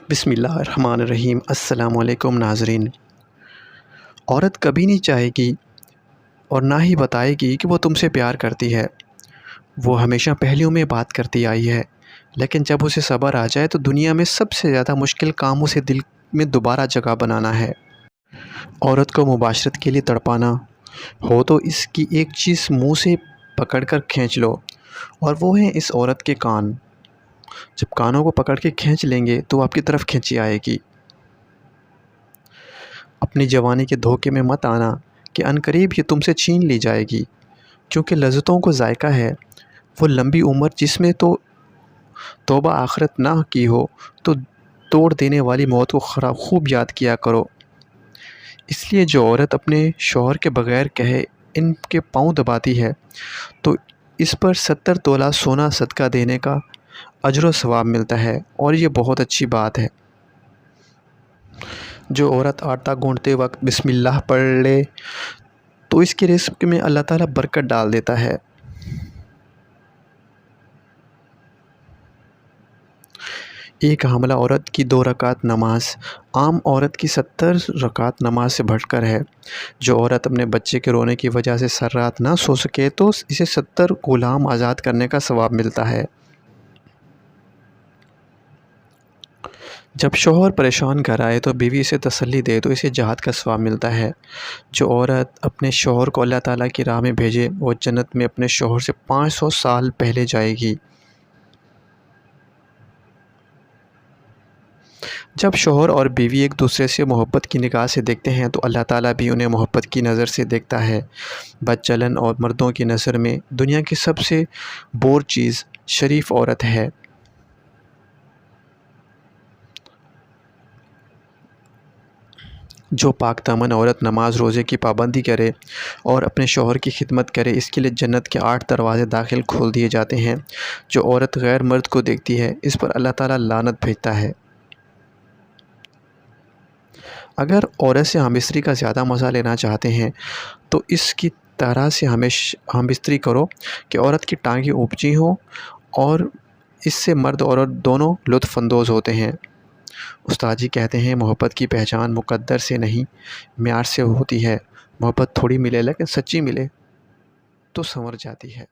بسم اللہ الرحمن الرحیم۔ السلام علیکم ناظرین۔ عورت کبھی نہیں چاہے گی اور نہ ہی بتائے گی کہ وہ تم سے پیار کرتی ہے۔ وہ ہمیشہ پہلیوں میں بات کرتی آئی ہے، لیکن جب اسے صبر آ جائے تو دنیا میں سب سے زیادہ مشکل کام اسے دل میں دوبارہ جگہ بنانا ہے۔ عورت کو مباشرت کے لیے تڑپانا ہو تو اس کی ایک چیز منہ سے پکڑ کر کھینچ لو، اور وہ ہے اس عورت کے کان۔ جب کانوں کو پکڑ کے کھینچ لیں گے تو آپ کی طرف کھینچی آئے گی۔ اپنی جوانی کے دھوکے میں مت آنا کہ عنقریب یہ تم سے چھین لی جائے گی، کیونکہ لذتوں کو ذائقہ ہے وہ لمبی عمر جس میں تو توبہ آخرت نہ کی ہو تو توڑ دینے والی موت کو خوب یاد کیا کرو۔ اس لیے جو عورت اپنے شوہر کے بغیر کہے ان کے پاؤں دباتی ہے تو اس پر 70 تولہ سونا صدقہ دینے کا اجر و ثواب ملتا ہے، اور یہ بہت اچھی بات ہے۔ جو عورت آٹا گوندتے وقت بسم اللہ پڑھ لے تو اس کے رزق میں اللہ تعالیٰ برکت ڈال دیتا ہے۔ ایک حاملہ عورت کی 2 رکعت نماز عام عورت کی 70 رکعت نماز سے بڑھ کر ہے۔ جو عورت اپنے بچے کے رونے کی وجہ سے سر رات نہ سو سکے تو اسے 70 غلام آزاد کرنے کا ثواب ملتا ہے۔ جب شوہر پریشان گھر آئے تو بیوی اسے تسلی دے تو اسے جہاد کا ثواب ملتا ہے۔ جو عورت اپنے شوہر کو اللہ تعالیٰ کی راہ میں بھیجے وہ جنت میں اپنے شوہر سے 500 سال پہلے جائے گی۔ جب شوہر اور بیوی ایک دوسرے سے محبت کی نگاہ سے دیکھتے ہیں تو اللہ تعالیٰ بھی انہیں محبت کی نظر سے دیکھتا ہے۔ بد چلن اور مردوں کی نظر میں دنیا کی سب سے بور چیز شریف عورت ہے۔ جو پاک دامن عورت نماز روزے کی پابندی کرے اور اپنے شوہر کی خدمت کرے اس کے لیے جنت کے 8 دروازے داخل کھول دیے جاتے ہیں۔ جو عورت غیر مرد کو دیکھتی ہے اس پر اللہ تعالیٰ لعنت بھیجتا ہے۔ اگر عورت سے ہم بستری کا زیادہ مزہ لینا چاہتے ہیں تو اس کی طرح سے ہم بستری کرو کہ عورت کی ٹانگیں اونچی ہوں، اور اس سے مرد اور عورت دونوں لطف اندوز ہوتے ہیں۔ استاد جی کہتے ہیں محبت کی پہچان مقدر سے نہیں معیار سے ہوتی ہے۔ محبت تھوڑی ملے لیکن سچی ملے تو سنور جاتی ہے۔